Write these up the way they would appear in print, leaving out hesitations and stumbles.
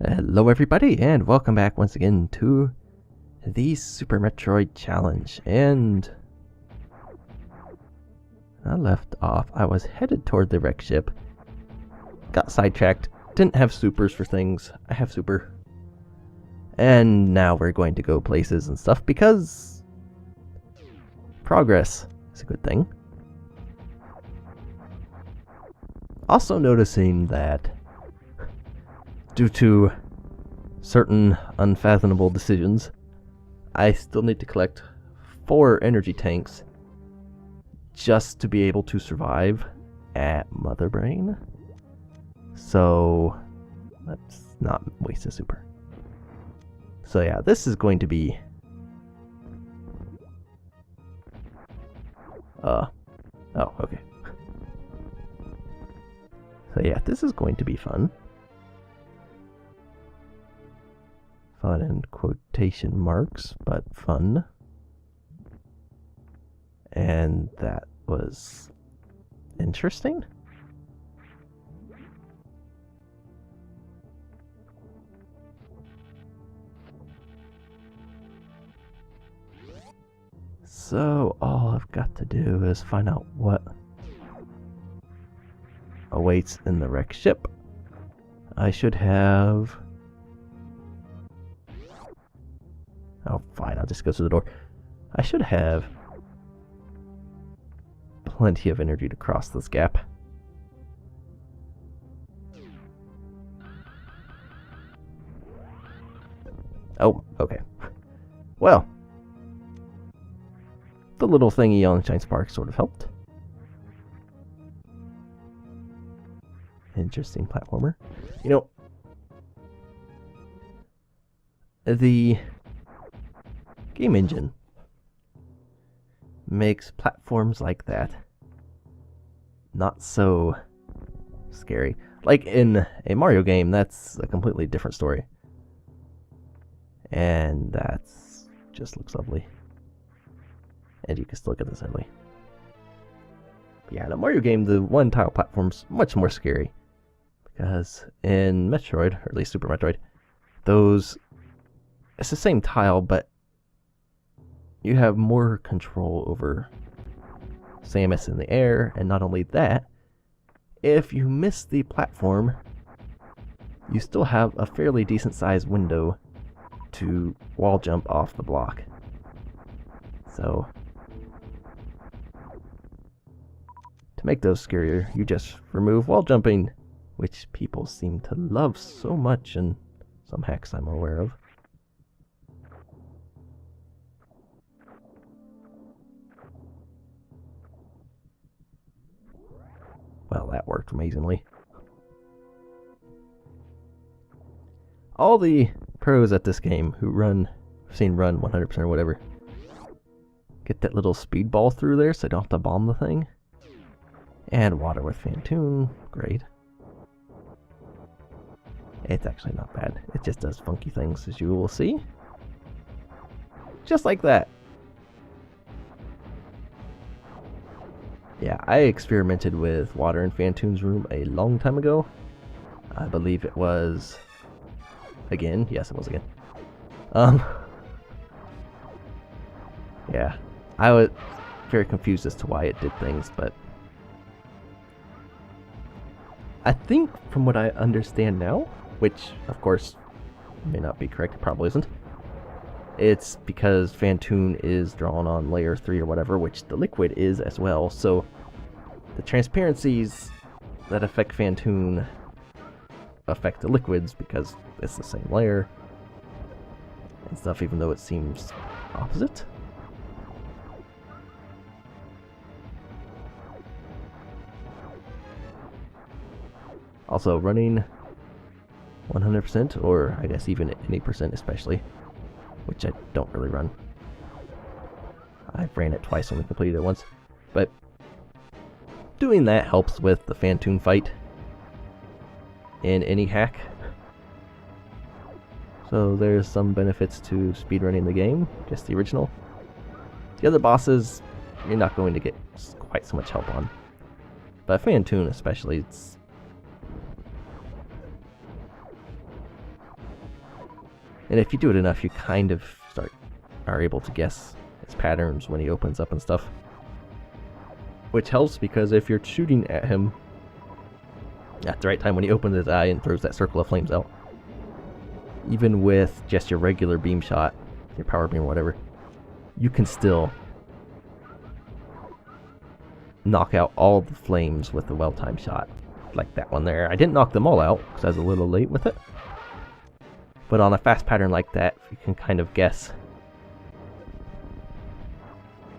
Hello everybody, and welcome back once again to the Super Metroid Challenge. And I left off, I was headed toward the wreck ship, got sidetracked, didn't have supers for things. I have super. And now we're going to go places and stuff because progress is a good thing. Also noticing that due to certain unfathomable decisions, I still need to collect 4 energy tanks just to be able to survive at Mother Brain. So let's not waste a super. So yeah, this is going to be oh, okay. So yeah, this is going to be fun. Fun in quotation marks, but fun. And that was interesting. So all I've got to do is find out what awaits in the wreck ship. I should have... Oh, fine, I'll just go through the door. I should have plenty of energy to cross this gap. Oh, okay. Well, the little thingy on Shine Spark sort of helped. Interesting platformer. You know, the game engine makes platforms like that not so scary. Like in a Mario game, that's a completely different story. And that's just looks lovely. And you can still get this ugly. But yeah, in a Mario game, the one tile platform's much more scary. Because in Metroid, or at least Super Metroid, it's the same tile, but you have more control over Samus in the air, and not only that, if you miss the platform, you still have a fairly decent sized window to wall jump off the block. So, to make those scarier, you just remove wall jumping, which people seem to love so much in some hacks I'm aware of. Well, that worked amazingly. All the pros at this game who I've seen run 100% or whatever, get that little speed ball through there so I don't have to bomb the thing. And water with Phantoon, great. It's actually not bad. It just does funky things, as you will see. Just like that. Yeah, I experimented with water in Phantoon's room a long time ago. I believe it was... Again? Yes, it was again. Yeah. I was very confused as to why it did things, but... I think, from what I understand now, which, of course, may not be correct, it probably isn't, it's because Phantoon is drawn on layer 3 or whatever, which the liquid is as well, so the transparencies that affect Phantoon affect the liquids because it's the same layer and stuff, even though it seems opposite. Also, running 100%, or I guess even any percent especially, which I don't really run. I ran it twice, only completed it once. But doing that helps with the Phantoon fight in any hack. So there's some benefits to speedrunning the game, just the original. The other bosses, you're not going to get quite so much help on. But Phantoon especially, it's And if you do it enough, you kind of are able to guess his patterns when he opens up and stuff. Which helps because if you're shooting at him at the right time when he opens his eye and throws that circle of flames out, even with just your regular beam shot, your power beam or whatever, you can still knock out all the flames with a well-timed shot. Like that one there. I didn't knock them all out because I was a little late with it. But on a fast pattern like that, you can kind of guess.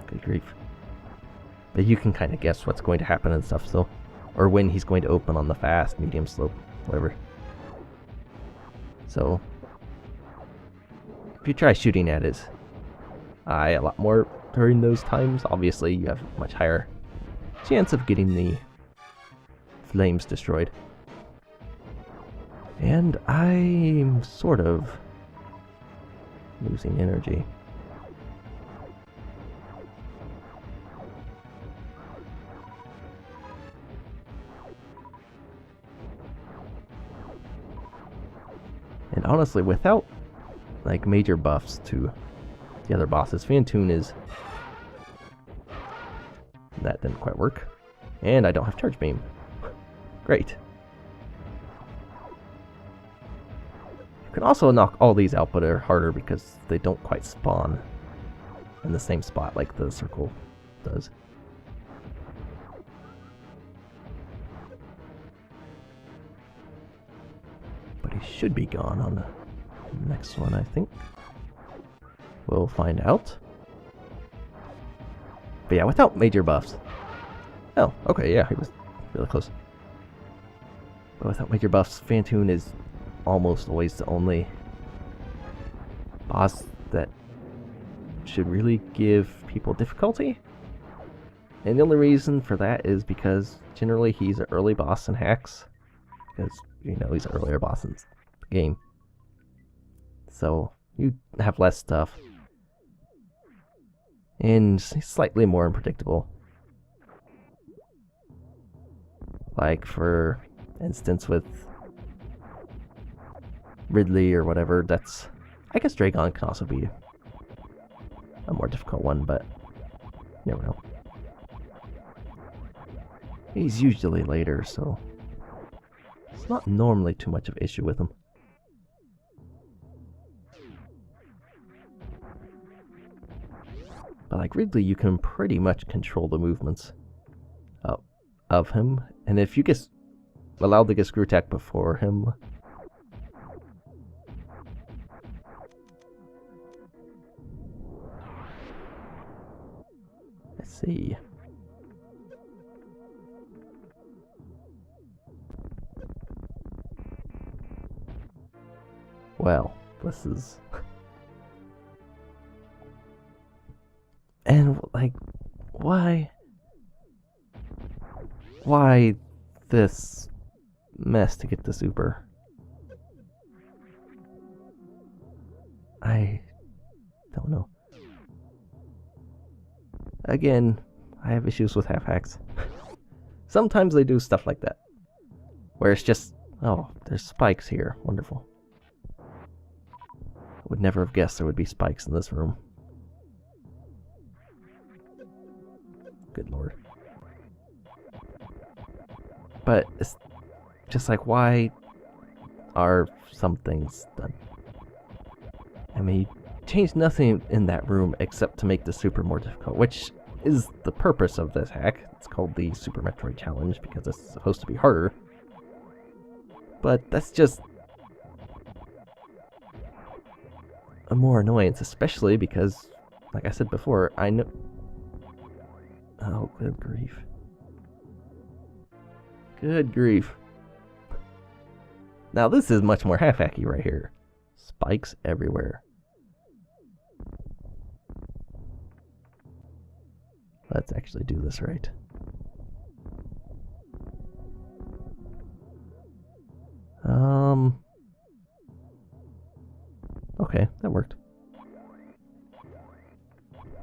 Good grief. But you can kind of guess what's going to happen and stuff, so. Or when he's going to open on the fast, medium, slope, whatever. So, if you try shooting at his eye a lot more during those times, obviously you have a much higher chance of getting the flames destroyed. And I'm sort of losing energy. And honestly, without like major buffs to the other bosses, Phantoon is... That didn't quite work. And I don't have Charge Beam. Great. You can also knock all these out, but they're harder because they don't quite spawn in the same spot like the circle does. But he should be gone on the next one, I think. We'll find out. But yeah, without major buffs. Oh, okay, yeah, he was really close. But without major buffs, Phantoon is almost always the only boss that should really give people difficulty. And the only reason for that is because generally he's an early boss in hacks. Because, you know, he's an earlier boss in the game. So, you have less stuff. And he's slightly more unpredictable. Like, for instance, with Ridley or whatever, that's... I guess Dragon can also be a more difficult one, but you never know. He's usually later, so it's not normally too much of an issue with him. But like Ridley, you can pretty much control the movements of him, and if you get allowed to get screw attack before him, let's see. Well, this is... And, like, why this mess to get the super? I don't know. Again, I have issues with half hacks. Sometimes they do stuff like that, where it's just, oh, there's spikes here. Wonderful. I would never have guessed there would be spikes in this room. Good lord. But it's just like, why are some things done? I mean, you changed nothing in that room except to make the super more difficult, which is the purpose of this hack. It's called the Super Metroid Challenge because it's supposed to be harder. But that's just a more annoyance, especially because, like I said before, I know... Oh, good grief. Good grief. Now this is much more half-hacky right here. Spikes everywhere. Let's actually do this right. Okay, that worked.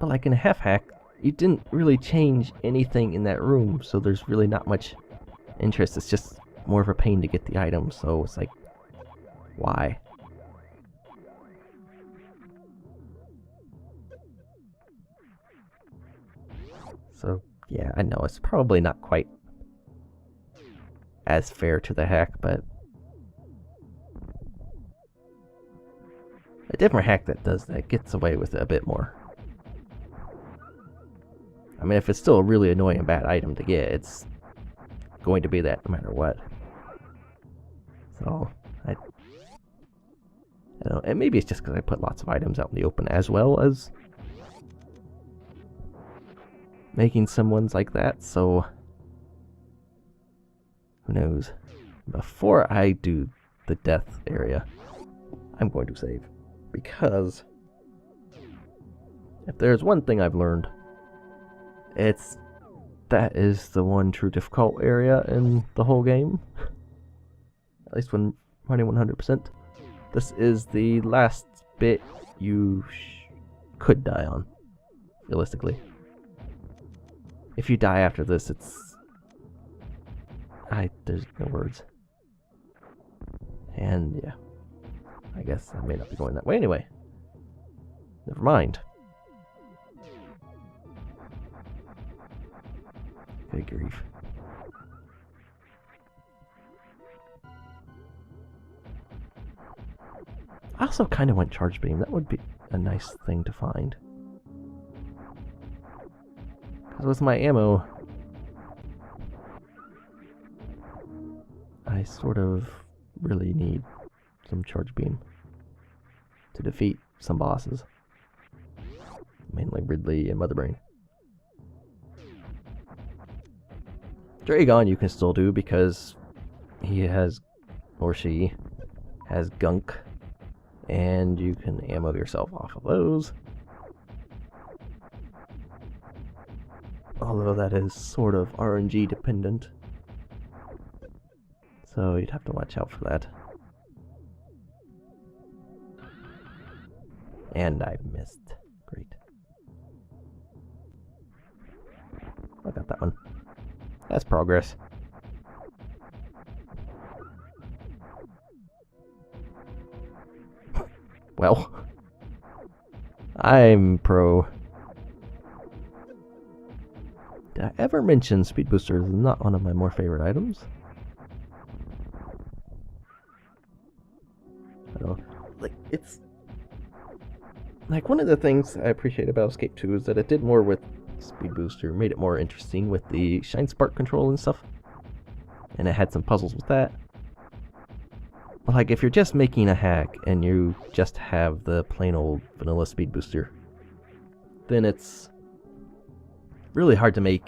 But like in a half-hack, you didn't really change anything in that room, so there's really not much interest. It's just more of a pain to get the item, so it's like, why? So, yeah, I know it's probably not quite as fair to the hack, but a different hack that does that gets away with it a bit more. I mean, if it's still a really annoying bad item to get, it's going to be that no matter what. So, I don't know, and maybe it's just because I put lots of items out in the open as well as making some ones like that, so who knows. Before I do the death area, I'm going to save, because if there's one thing I've learned, it's that is the one true difficult area in the whole game, at least when running 100%. This is the last bit you could die on, realistically. If you die after this, there's no words. And yeah, I guess I may not be going that way anyway. Never mind. Good grief. I also kind of want charge beam. That would be a nice thing to find. Because with my ammo, I sort of really need some charge beam to defeat some bosses. Mainly Ridley and Mother Brain. Dragon you can still do because he has, or she has gunk, and you can ammo yourself off of those. Although that is sort of RNG dependent, so you'd have to watch out for that. And I missed. Great. I got that one. That's progress. Well, I'm pro. Did I ever mention Speed Booster is not one of my more favorite items? I don't know. Like, it's like one of the things I appreciate about Escape 2 is that it did more with Speed Booster, made it more interesting with the Shine Spark control and stuff. And it had some puzzles with that. Like, if you're just making a hack and you just have the plain old vanilla Speed Booster, then it's really hard to make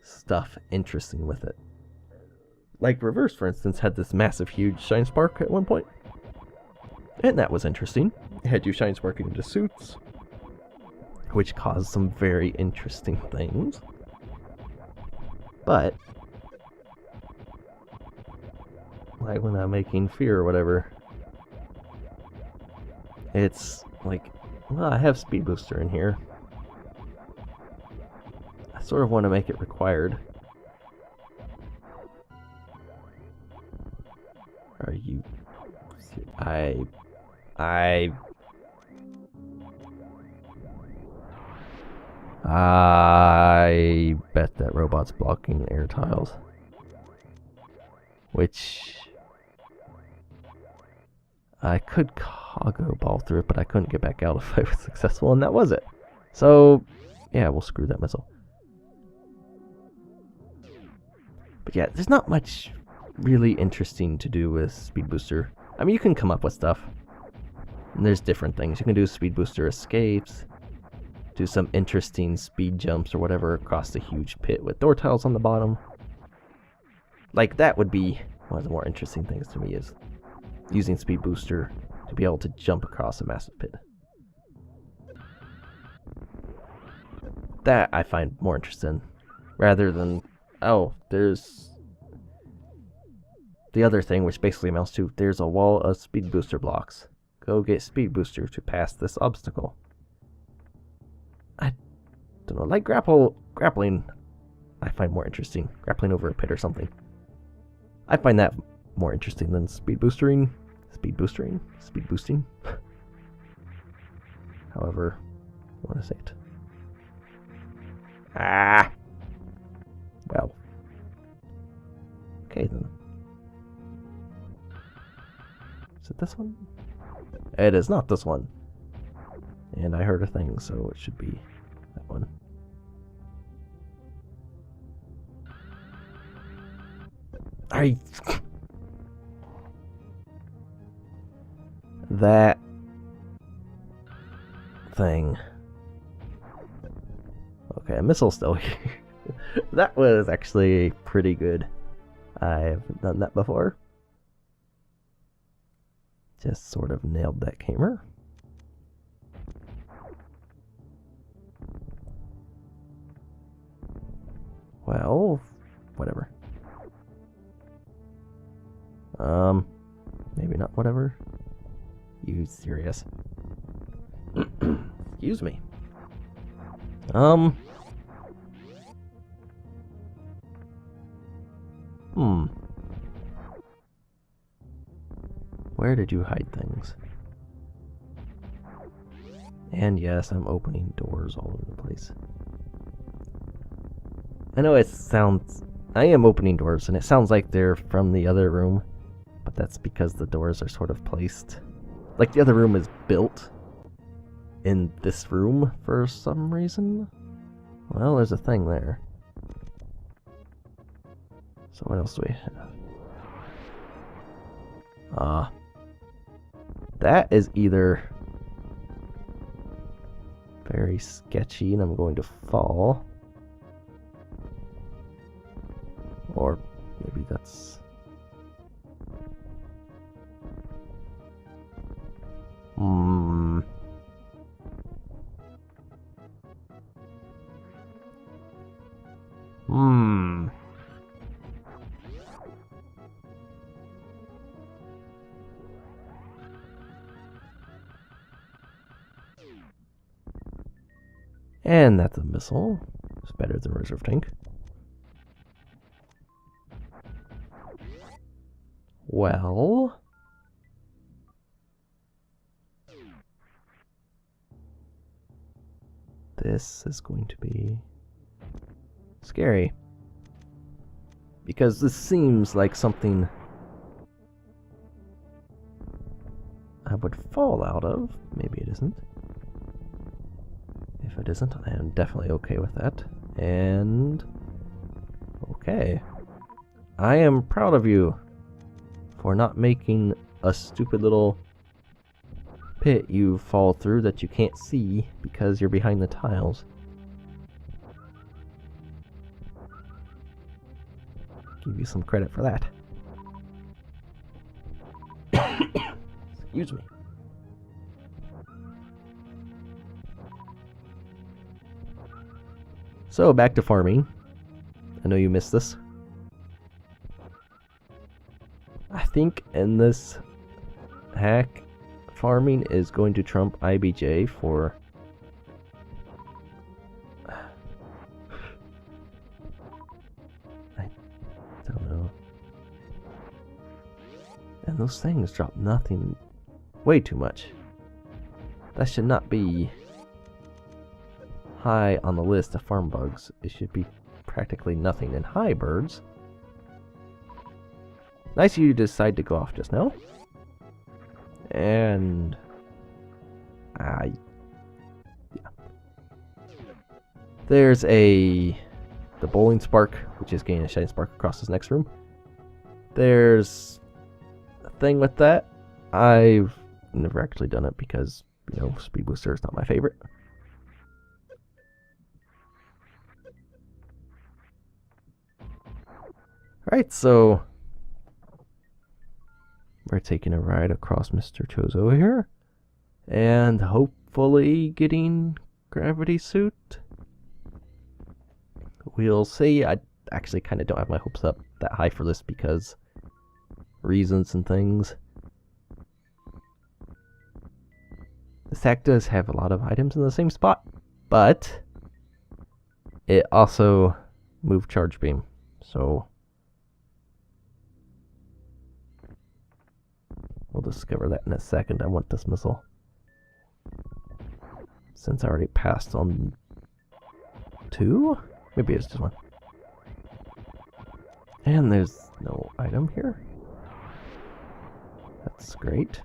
stuff interesting with it. Like Reverse, for instance, had this massive, huge Shine Spark at one point. And that was interesting. It had you Shine Sparking into suits, which caused some very interesting things. But like when I'm making Fear or whatever, it's like, well, I have Speed Booster in here. I sort of want to make it required. Are you... I bet that robot's blocking air tiles. Which I could cargo ball through it, but I couldn't get back out if I was successful, and that was it. So, yeah, we'll screw that missile. But yeah, there's not much really interesting to do with Speed Booster. I mean, you can come up with stuff. And there's different things. You can do Speed Booster escapes, do some interesting speed jumps or whatever across the huge pit with door tiles on the bottom. Like, that would be one of the more interesting things to me, is using Speed Booster to be able to jump across a massive pit. That I find more interesting, rather than, oh, there's the other thing, which basically amounts to, there's a wall of Speed Booster blocks. Go get Speed Booster to pass this obstacle. I don't know, like grappling, I find more interesting. Grappling over a pit or something. I find that more interesting than speed boosting. However you want to say it. Ah! Well. Okay then. Is it this one? It is not this one. And I heard a thing, so it should be that one. That thing. Okay, a missile still here. That was actually pretty good. I haven't done that before. Just sort of nailed that gamer. Well, whatever. Maybe not whatever. You serious? Excuse me. Where did you hide things? And yes, I'm opening doors all over the place. I know it sounds... I am opening doors, and it sounds like they're from the other room, but that's because the doors are sort of placed... Like the other room is built in this room for some reason. Well, there's a thing there. So what else do we have? That is either very sketchy and I'm going to fall, or maybe that's... And that's a missile. It's better than reserve tank. Well... This is going to be scary. Because this seems like something I would fall out of. Maybe it isn't. If it isn't, I am definitely okay with that. And... okay. I am proud of you for not making a stupid little pit you fall through that you can't see because you're behind the tiles. Give you some credit for that. Excuse me. So, back to farming. I know you missed this. I think in this hack, farming is going to trump IBJ for... I don't know. And those things drop nothing. Way too much. That should not be high on the list of farm bugs. It should be practically nothing. And hi, birds. Nice you decide to go off just now. And... yeah. There's the bowling spark, which is gaining a shining spark across this next room. There's a thing with that. I've never actually done it because, you know, speed booster is not my favorite. Alright, so we're taking a ride across Mr. Chozo here, and hopefully getting gravity suit. We'll see. I actually kind of don't have my hopes up that high for this because reasons and things. This hack does have a lot of items in the same spot, but it also moved charge beam, so we'll discover that in a second. I want this missile, since I already passed on 2? Maybe it's just 1. And there's no item here. That's great.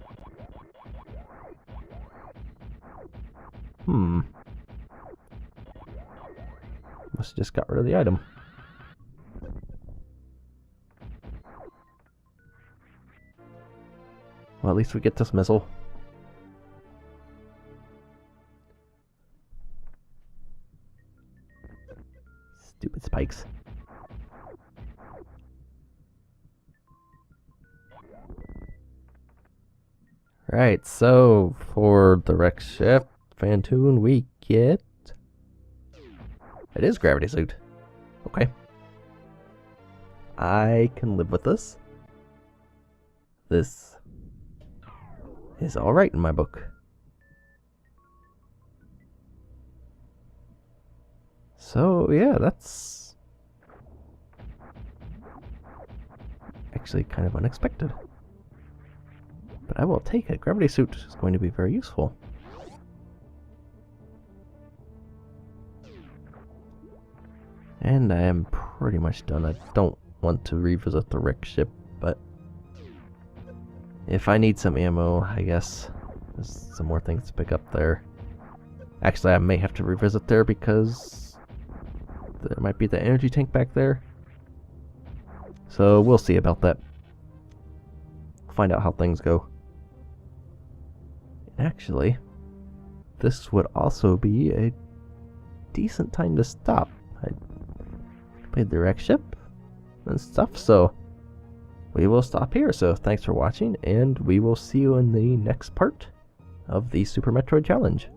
Must have just got rid of the item. Well, at least we get this missile. Stupid spikes. Right, so for the wreck ship, Phantoon, we get... It is gravity suit. Okay. I can live with this. This is alright in my book. So, yeah, that's actually kind of unexpected. But I will take it. Gravity suit is going to be very useful. And I am pretty much done. I don't want to revisit the wreck ship, but if I need some ammo, I guess there's some more things to pick up there. Actually, I may have to revisit there because there might be the energy tank back there. So we'll see about that. Find out how things go. Actually, this would also be a decent time to stop. I played the wreck ship and stuff, so we will stop here. So thanks for watching, and we will see you in the next part of the Super Metroid Challenge.